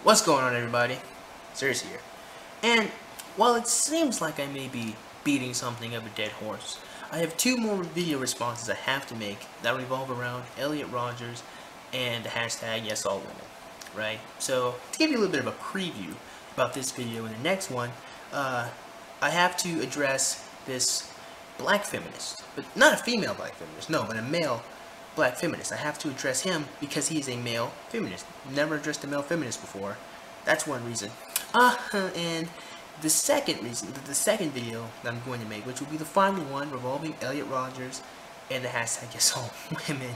What's going on, everybody? Serious here. And while it seems like I may be beating something of a dead horse, I have two more video responses I have to make that revolve around Elliot Rodger and the hashtag #YesAllWomen, right? So, to give you a little bit of a preview about this video and the next one, I have to address this black feminist, but not a female black feminist, no, but a male black feminist. I have to address him because he is a male feminist. Never addressed a male feminist before. That's one reason. And the second reason, the second video that I'm going to make, which will be the final one revolving Elliot Rodger and the hashtag #YesAllWomen,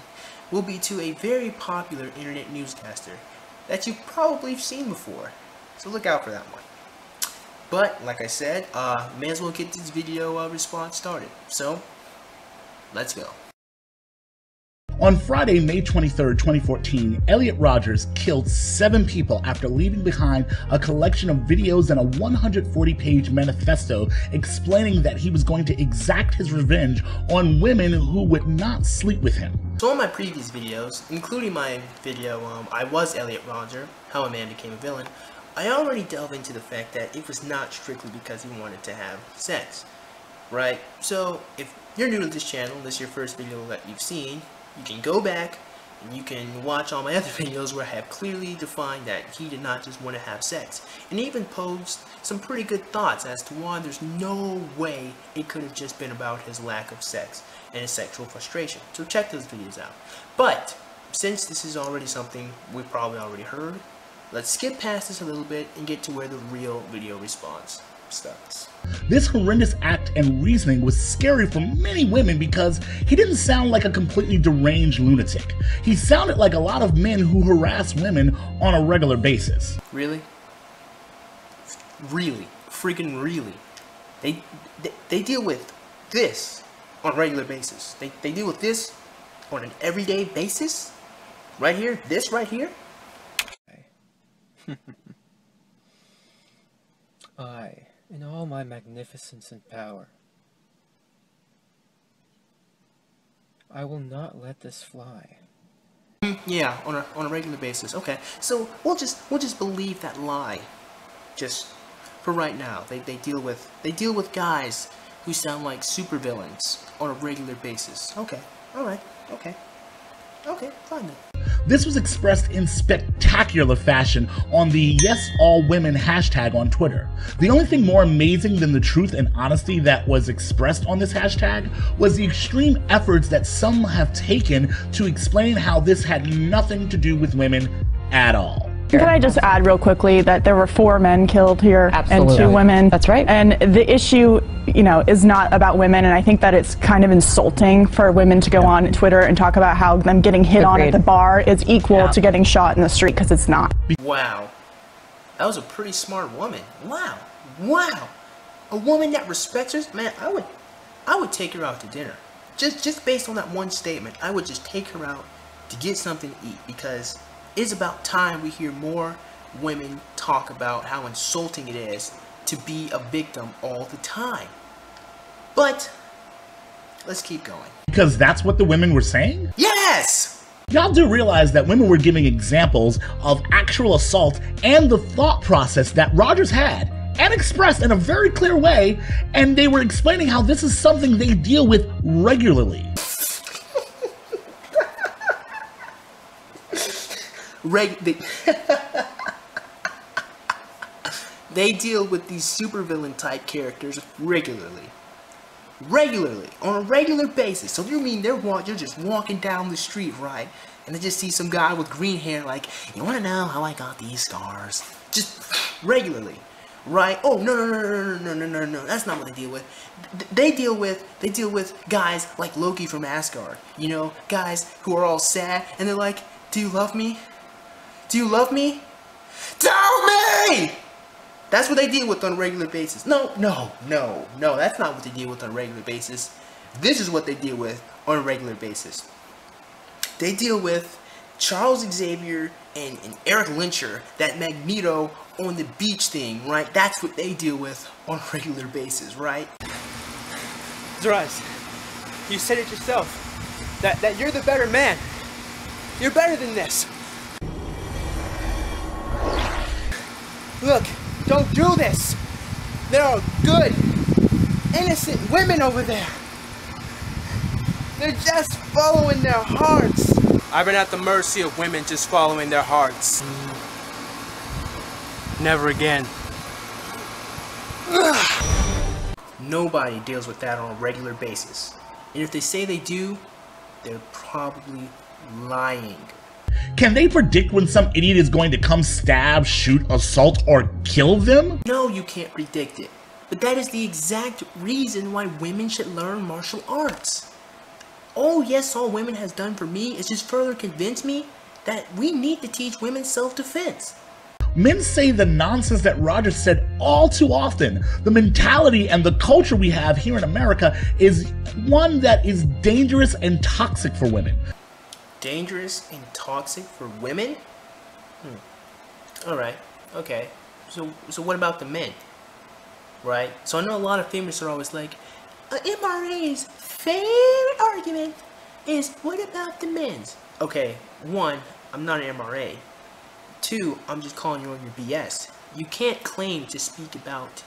will be to a very popular internet newscaster that you've probably seen before. So look out for that one. But like I said, may as well get this video response started. So let's go. On Friday, May 23, 2014, Elliot Rodger killed 7 people after leaving behind a collection of videos and a 140-page manifesto explaining that he was going to exact his revenge on women who would not sleep with him. So in my previous videos, including my video, I Was Elliot Rodger, How a Man Became a Villain, I already delved into the fact that it was not strictly because he wanted to have sex, right? So if you're new to this channel, this is your first video that you've seen, you can go back and you can watch all my other videos where I have clearly defined that he did not just want to have sex, and even posed some pretty good thoughts as to why there's no way it could have just been about his lack of sex and his sexual frustration. So check those videos out. But since this is already something we probably already heard, let's skip past this a little bit and get to where the real video response starts. This horrendous act and reasoning was scary for many women because he didn't sound like a completely deranged lunatic. He sounded like a lot of men who harass women on a regular basis. Really? Really? Freaking really? They deal with this on a regular basis. They deal with this on an everyday basis? Right here? This right here? I, in all my magnificence and power, I will not let this fly. Yeah, on a regular basis. Okay, so we'll just believe that lie. Just for right now. They deal with guys who sound like supervillains on a regular basis. Okay, all right, okay, fine then. This was expressed in spectacular fashion on the #YesAllWomen hashtag on Twitter. The only thing more amazing than the truth and honesty that was expressed on this hashtag was the extreme efforts that some have taken to explain how this had nothing to do with women at all. Can I just add real quickly that there were 4 men killed here. Absolutely. And 2 women. That's right. And the issue, you know, is not about women, and I think that it's kind of insulting for women to go on Twitter and talk about how them getting hit on at the bar is equal to getting shot in the street, because it's not. Wow. That was a pretty smart woman. Wow. Wow. A woman that respects her, man, I would take her out to dinner. Just based on that one statement, I would just take her out to get something to eat, because it's about time we hear more women talk about how insulting it is to be a victim all the time. But let's keep going. Because that's what the women were saying? Yes! Y'all do realize that women were giving examples of actual assault and the thought process that Rodger had, and expressed in a very clear way, and they were explaining how this is something they deal with regularly. They deal with these supervillain type characters regularly, on a regular basis. So you mean you're just walking down the street, right, and they just see some guy with green hair, like, you want to know how I got these scars? Just regularly, right? Oh no, that's not what they deal with. They deal with guys like Loki from Asgard, you know, guys who are all sad and they're like, do you love me? Do you love me? Tell me! That's what they deal with on a regular basis. No, that's not what they deal with on a regular basis. This is what they deal with on a regular basis. They deal with Charles Xavier and Eric Lyncher, that Magneto on the beach thing, right? That's what they deal with on a regular basis, right? Zraz, you said it yourself, that you're the better man. You're better than this. Look, don't do this. There are good, innocent women over there. They're just following their hearts. I've been at the mercy of women just following their hearts. Never again. Nobody deals with that on a regular basis. And if they say they do, they're probably lying. Can they predict when some idiot is going to come stab, shoot, assault, or kill them? No, you can't predict it. But that is the exact reason why women should learn martial arts. All Yes All Women has done for me is just further convince me that we need to teach women self-defense. Men say the nonsense that Rodger said all too often. The mentality and the culture we have here in America is one that is dangerous and toxic for women. Dangerous and toxic for women? Alright, okay. So what about the men? Right? So I know a lot of feminists are always like, MRA's favorite argument is, what about the men's? Okay, one, I'm not an MRA. Two, I'm just calling you on your BS. You can't claim to speak about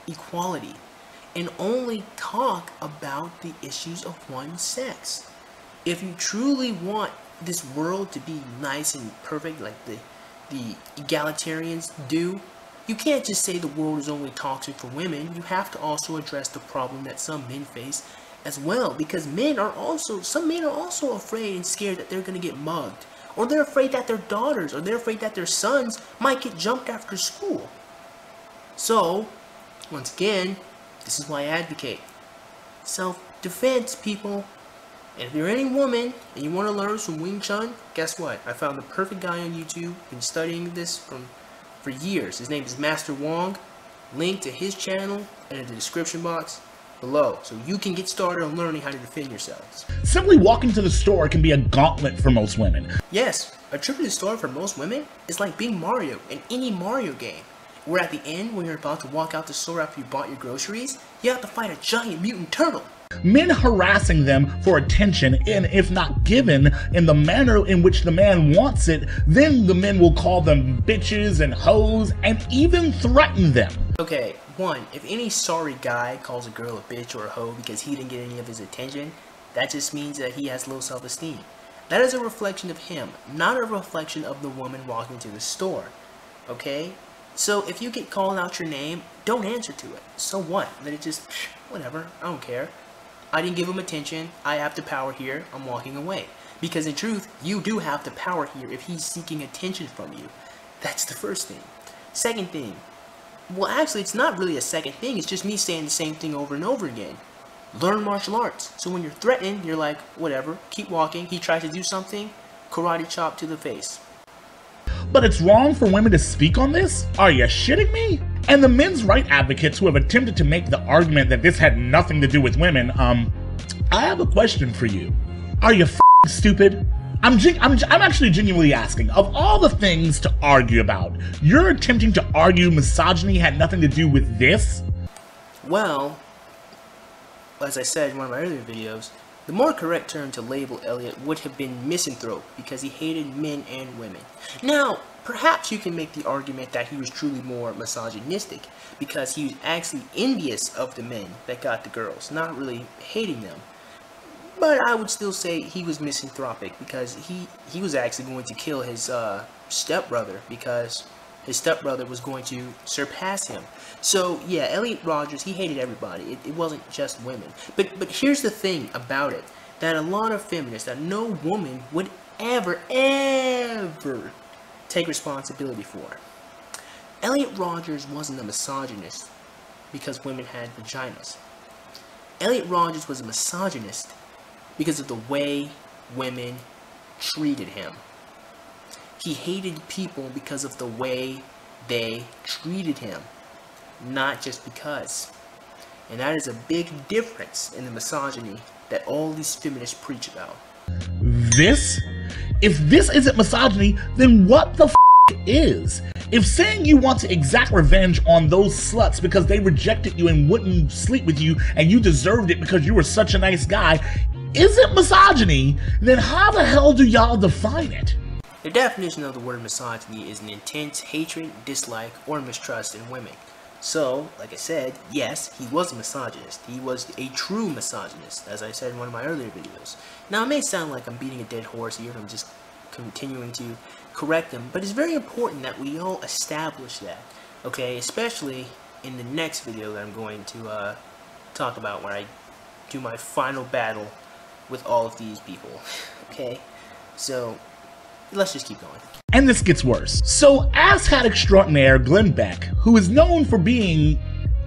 equality and only talk about the issues of one sex. If you truly want this world to be nice and perfect like the egalitarians do, you can't just say the world is only toxic for women. You have to also address the problem that some men face as well, because some men are also afraid and scared that they're going to get mugged, or they're afraid that their daughters or they're afraid that their sons might get jumped after school. So, once again, this is why I advocate self-defense, people. And if you're any woman and you want to learn some Wing Chun, guess what? I found the perfect guy on YouTube. Been studying this for years. His name is Master Wong. Link to his channel in the description box below, so you can get started on learning how to defend yourselves. Simply walking to the store can be a gauntlet for most women. Yes, a trip to the store for most women is like being Mario in any Mario game, where at the end, when you're about to walk out the store after you bought your groceries, you have to fight a giant mutant turtle. Men harassing them for attention, and if not given in the manner in which the man wants it, then the men will call them bitches and hoes and even threaten them. Okay, one, if any sorry guy calls a girl a bitch or a hoe because he didn't get any of his attention, that just means that he has low self-esteem. That is a reflection of him, not a reflection of the woman walking to the store. Okay? So if you get called out your name, don't answer to it. So what? Let it just, whatever, I don't care. I didn't give him attention, I have the power here, I'm walking away. Because in truth, you do have the power here if he's seeking attention from you. That's the first thing. Second thing, well actually it's not really a second thing, it's just me saying the same thing over and over again. Learn martial arts. So when you're threatened, you're like, whatever, keep walking. He tries to do something, karate chop to the face. But it's wrong for women to speak on this? Are you shitting me? And the men's right advocates who have attempted to make the argument that this had nothing to do with women, I have a question for you. Are you f***ing stupid? I'm actually genuinely asking, of all the things to argue about, you're attempting to argue misogyny had nothing to do with this? Well, as I said in one of my earlier videos, the more correct term to label Elliot would have been misanthrope, because he hated men and women. Now, perhaps you can make the argument that he was truly more misogynistic, because he was actually envious of the men that got the girls, not really hating them. But I would still say he was misanthropic, because he was actually going to kill his stepbrother, because his stepbrother was going to surpass him. So yeah, Elliot Rodger, he hated everybody. It wasn't just women. But here's the thing about it, that a lot of feminists, that no woman would ever take responsibility for. Elliot Rodger wasn't a misogynist because women had vaginas. Elliot Rodger was a misogynist because of the way women treated him. He hated people because of the way they treated him, not just because. And that is a big difference in the misogyny that all these feminists preach about. This? If this isn't misogyny, then what the f*** is? If saying you want to exact revenge on those sluts because they rejected you and wouldn't sleep with you and you deserved it because you were such a nice guy isn't misogyny, then how the hell do y'all define it? The definition of the word misogyny is an intense hatred, dislike, or mistrust in women. So, like I said, yes, he was a misogynist. He was a true misogynist, as I said in one of my earlier videos. Now, it may sound like I'm beating a dead horse here, I'm just continuing to correct him, but it's very important that we all establish that, okay? Especially in the next video that I'm going to talk about, where I do my final battle with all of these people, okay? So, let's just keep going. And this gets worse. So, asshat extraordinaire Glenn Beck, who is known for being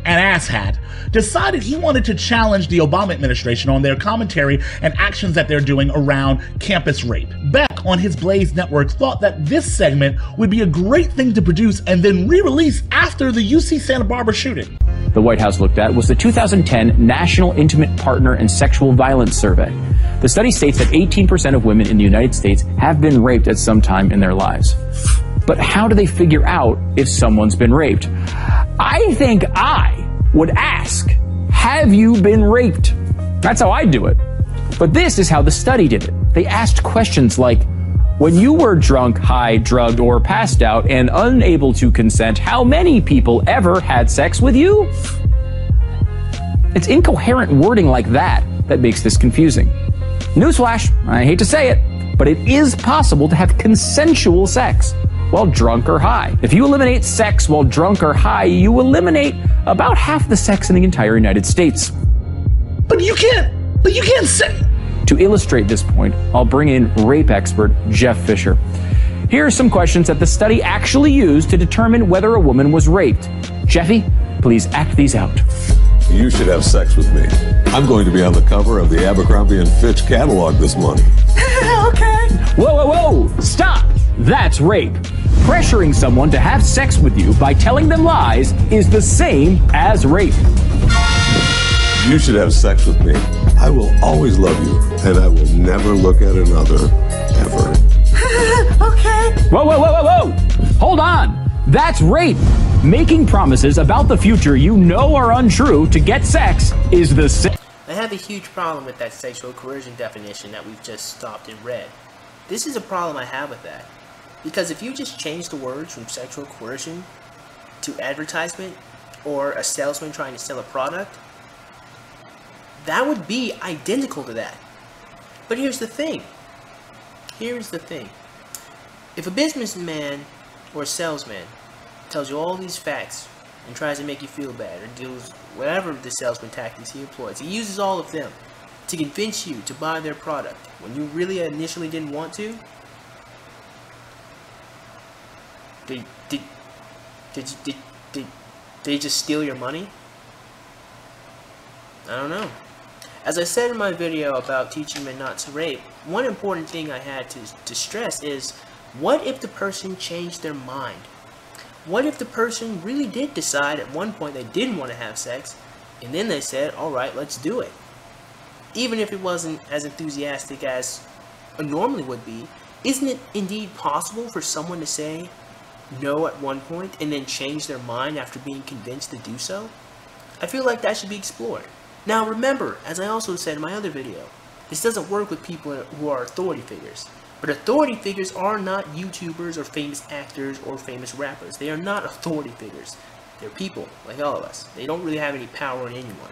an asshat, decided he wanted to challenge the Obama administration on their commentary and actions that they're doing around campus rape. Beck, on his Blaze network, thought that this segment would be a great thing to produce and then re-release after the UC Santa Barbara shooting. The White House looked at was the 2010 National Intimate Partner and Sexual Violence Survey. The study states that 18% of women in the United States have been raped at some time in their lives. But how do they figure out if someone's been raped? I think I would ask, have you been raped? That's how I do it. But this is how the study did it. They asked questions like, when you were drunk, high, drugged, or passed out and unable to consent, how many people ever had sex with you? It's incoherent wording like that that makes this confusing. Newsflash, I hate to say it, but it is possible to have consensual sex while drunk or high. If you eliminate sex while drunk or high, you eliminate about half the sex in the entire United States. But you can't say... To illustrate this point, I'll bring in rape expert Jeff Fisher. Here are some questions that the study actually used to determine whether a woman was raped. Jeffy, please act these out. You should have sex with me. I'm going to be on the cover of the Abercrombie & Fitch catalog this month. Okay. Whoa, whoa, whoa! Stop! That's rape. Pressuring someone to have sex with you by telling them lies is the same as rape. You should have sex with me. I will always love you, and I will never look at another, ever. Okay. Whoa, whoa, whoa, whoa, whoa! Hold on! That's rape! Making promises about the future you know are untrue to get sex is the same. I have a huge problem with that sexual coercion definition that we've just stopped and read. This is a problem I have with that. Because if you just change the words from sexual coercion to advertisement or a salesman trying to sell a product, that would be identical to that. But here's the thing. Here's the thing. If a businessman or a salesman tells you all these facts and tries to make you feel bad or deals whatever the salesman tactics he employs, he uses all of them to convince you to buy their product when you really initially didn't want to, did they just steal your money? I don't know. As I said in my video about teaching men not to rape, one important thing I had to stress is, what if the person changed their mind? What if the person really did decide at one point they didn't want to have sex, and then they said, alright, let's do it. Even if it wasn't as enthusiastic as it normally would be, isn't it indeed possible for someone to say no at one point and then change their mind after being convinced to do so? I feel like that should be explored. Now remember, as I also said in my other video, this doesn't work with people who are authority figures. But authority figures are not YouTubers or famous actors or famous rappers. They are not authority figures. They're people, like all of us. They don't really have any power in anyone.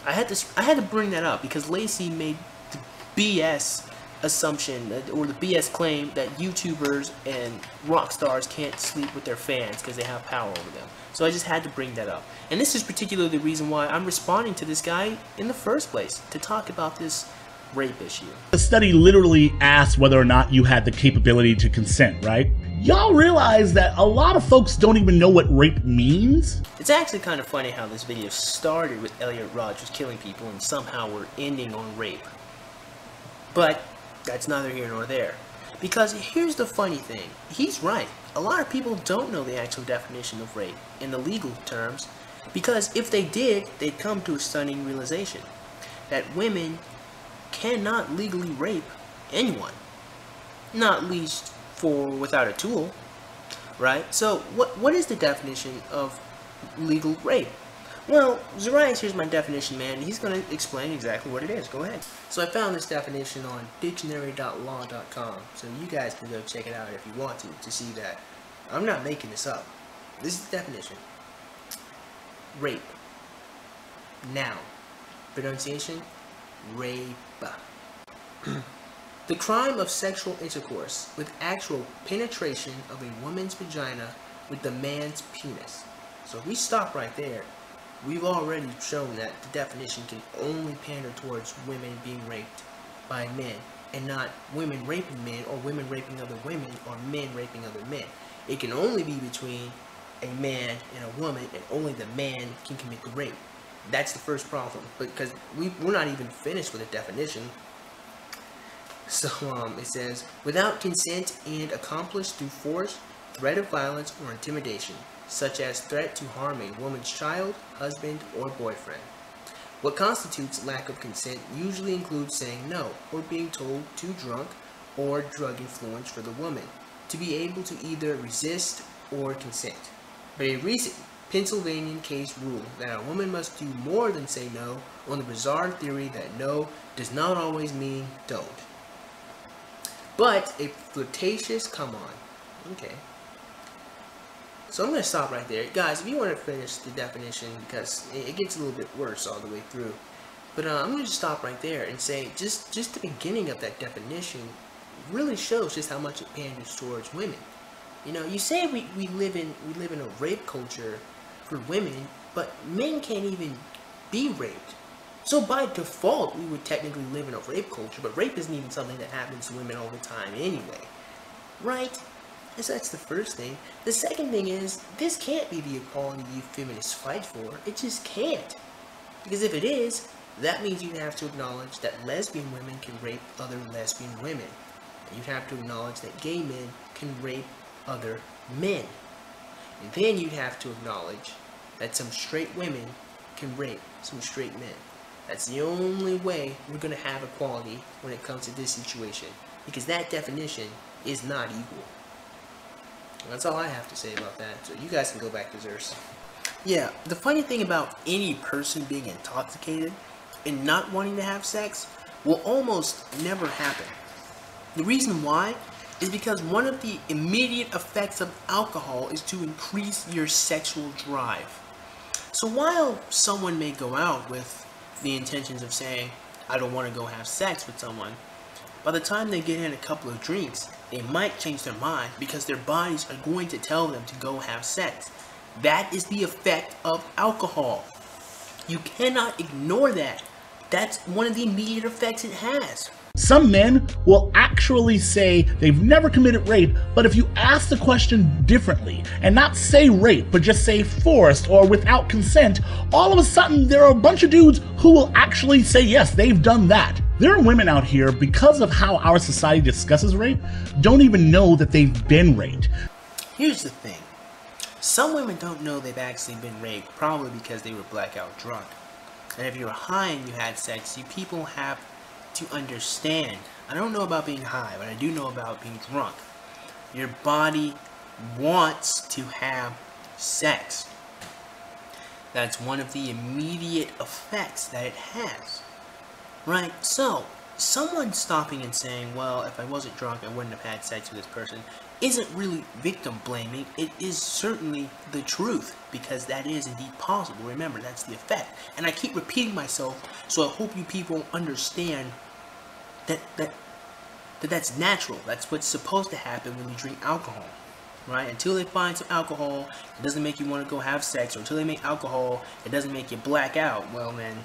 I had to bring that up because Lacey made the BS assumption, or the BS claim that YouTubers and rock stars can't sleep with their fans because they have power over them. So I just had to bring that up. And this is particularly the reason why I'm responding to this guy in the first place, to talk about this rape issue. The study literally asked whether or not you had the capability to consent, right? Y'all realize that a lot of folks don't even know what rape means? It's actually kind of funny how this video started with Elliot Rodger killing people and somehow we're ending on rape. But that's neither here nor there. Because here's the funny thing, he's right. A lot of people don't know the actual definition of rape in the legal terms, because if they did, they'd come to a stunning realization that women cannot legally rape anyone, not least without a tool, right? So what is the definition of legal rape? Well, Zarias, here's my definition, man. He's going to explain exactly what it is. Go ahead. So I found this definition on dictionary.law.com. So you guys can go check it out if you want to see that. I'm not making this up. This is the definition. Rape. Noun. Pronunciation, rape. The crime of sexual intercourse with actual penetration of a woman's vagina with the man's penis. So if we stop right there, we've already shown that the definition can only pander towards women being raped by men, and not women raping men, or women raping other women, or men raping other men. It can only be between a man and a woman, and only the man can commit the rape. That's the first problem, because we're not even finished with the definition. So it says, without consent and accomplished through force, threat of violence, or intimidation, such as threat to harm a woman's child, husband, or boyfriend. What constitutes lack of consent usually includes saying no, or being told too drunk or drug influence for the woman to be able to either resist or consent. But a recent Pennsylvania case ruled that a woman must do more than say no on the bizarre theory that no does not always mean don't. But a flirtatious come on. Okay. So I'm going to stop right there. Guys, if you want to finish the definition, because it gets a little bit worse all the way through. But I'm going to stop right there and say just the beginning of that definition really shows just how much it panders towards women. You know, you say we live in a rape culture for women, but men can't even be raped. So by default, we would technically live in a rape culture, but rape isn't even something that happens to women all the time anyway. Right? So that's the first thing. The second thing is, this can't be the equality you feminists fight for. It just can't. Because if it is, that means you'd have to acknowledge that lesbian women can rape other lesbian women. And you'd have to acknowledge that gay men can rape other men. And then you'd have to acknowledge that some straight women can rape some straight men. That's the only way we're going to have equality when it comes to this situation. Because that definition is not equal. That's all I have to say about that. So you guys can go back to Zers. Yeah, the funny thing about any person being intoxicated and not wanting to have sex will almost never happen. The reason why is because one of the immediate effects of alcohol is to increase your sexual drive. So while someone may go out with the intentions of saying, I don't want to go have sex with someone, by the time they get in a couple of drinks, they might change their mind because their bodies are going to tell them to go have sex. That is the effect of alcohol. You cannot ignore that. That's one of the immediate effects it has. Some men will actually say they've never committed rape, but if you ask the question differently and not say rape, but just say forced or without consent, all of a sudden there are a bunch of dudes who will actually say yes, they've done that. There are women out here, because of how our society discusses rape, don't even know that they've been raped. Here's the thing. Some women don't know they've actually been raped, probably because they were blackout drunk. And if you're high and you had sex, you people have to understand. I don't know about being high, but I do know about being drunk. Your body wants to have sex. That's one of the immediate effects that it has. Right? So, someone stopping and saying, well, if I wasn't drunk, I wouldn't have had sex with this person, isn't really victim blaming. It is certainly the truth, because that is indeed possible. Remember, that's the effect. And I keep repeating myself, so I hope you people understand that's natural. That's what's supposed to happen when you drink alcohol. Right? Until they find some alcohol, it doesn't make you want to go have sex, or until they make alcohol, it doesn't make you black out, well then,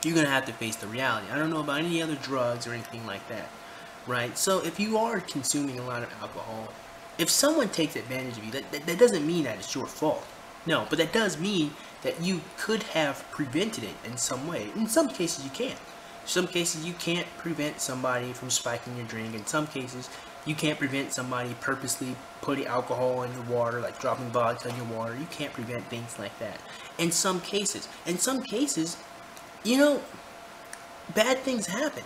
you're going to have to face the reality. I don't know about any other drugs or anything like that. Right? So if you are consuming a lot of alcohol, if someone takes advantage of you, that doesn't mean that it's your fault. No, but that does mean that you could have prevented it in some way. In some cases you can't. In some cases you can't prevent somebody from spiking your drink. In some cases you can't prevent somebody purposely putting alcohol in your water, like dropping vodka in your water. You can't prevent things like that. In some cases, you know, bad things happen.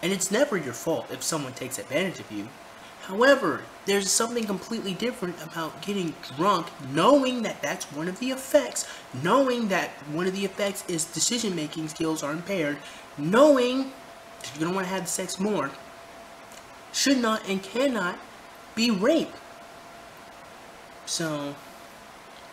And it's never your fault if someone takes advantage of you. However, there's something completely different about getting drunk, knowing that that's one of the effects, knowing that one of the effects is decision-making skills are impaired, knowing that you're going to want to have sex more, should not and cannot be rape. So,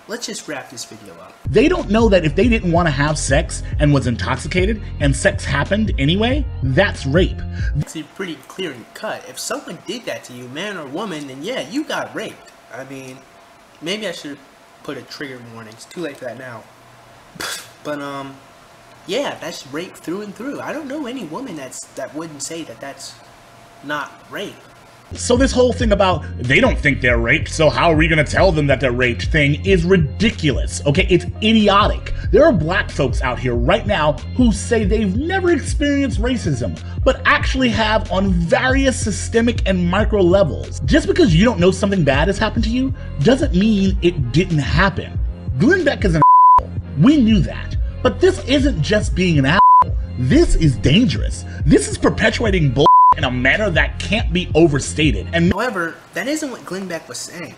let's just wrap this video up. They don't know that if they didn't want to have sex and was intoxicated and sex happened anyway, that's rape. It's pretty clear and cut. If someone did that to you, man or woman, then yeah, you got raped. I mean, maybe I should put a trigger warning. It's too late for that now. But yeah, that's rape through and through. I don't know any woman that wouldn't say that that's not rape. So this whole thing about they don't think they're raped, so how are we gonna tell them that they're raped thing is ridiculous, okay? It's idiotic. There are black folks out here right now who say they've never experienced racism, but actually have on various systemic and micro levels. Just because you don't know something bad has happened to you, doesn't mean it didn't happen. Glenn Beck is an asshole. We knew that. But this isn't just being an asshole. This is dangerous. This is perpetuating bull in a manner that can't be overstated. And however, that isn't what Glenn Beck was saying.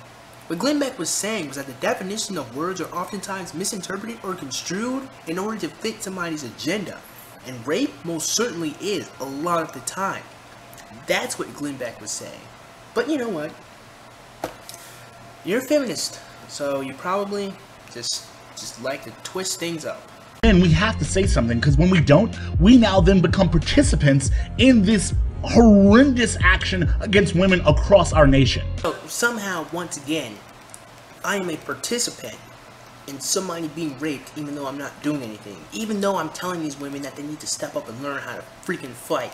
What Glenn Beck was saying was that the definition of words are oftentimes misinterpreted or construed in order to fit somebody's agenda. And rape most certainly is a lot of the time. That's what Glenn Beck was saying. But you know what? You're a feminist, so you probably just like to twist things up. And we have to say something, because when we don't, we now then become participants in this horrendous action against women across our nation. So somehow, once again, I am a participant in somebody being raped, even though I'm not doing anything. Even though I'm telling these women that they need to step up and learn how to freaking fight,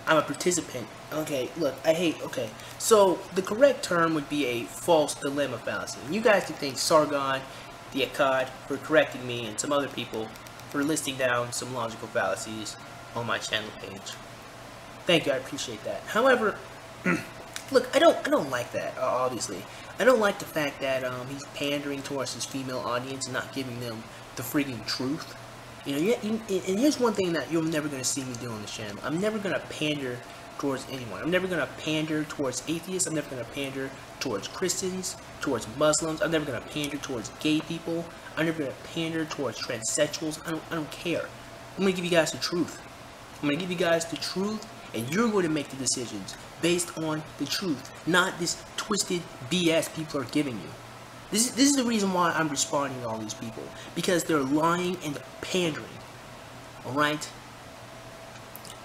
I'm a participant. Okay, look, okay. So the correct term would be a false dilemma fallacy. And you guys can thank Sargon, the Akkad, for correcting me, and some other people for listing down some logical fallacies on my channel page. Thank you, I appreciate that. However, look, I don't like that, obviously. I don't like the fact that he's pandering towards his female audience and not giving them the freaking truth. You know, and here's one thing that you're never going to see me do on this channel. I'm never going to pander towards anyone. I'm never going to pander towards atheists. I'm never going to pander towards Christians, towards Muslims. I'm never going to pander towards gay people. I'm never going to pander towards transsexuals. I don't care. I'm going to give you guys the truth. I'm going to give you guys the truth, and you're going to make the decisions based on the truth, not this twisted BS people are giving you. This is the reason why I'm responding to all these people, because they're lying and pandering. Alright?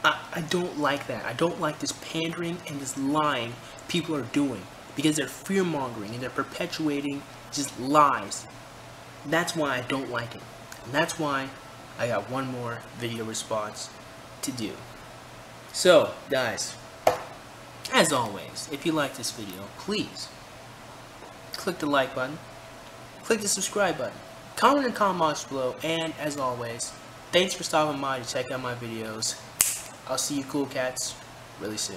I don't like that. I don't like this pandering and this lying people are doing, because they're fear-mongering and they're perpetuating just lies. That's why I don't like it. And that's why I got one more video response to do. So, guys, as always, if you like this video, please click the like button, click the subscribe button, comment in the comment box below, and as always, thanks for stopping by to check out my videos. I'll see you cool cats really soon.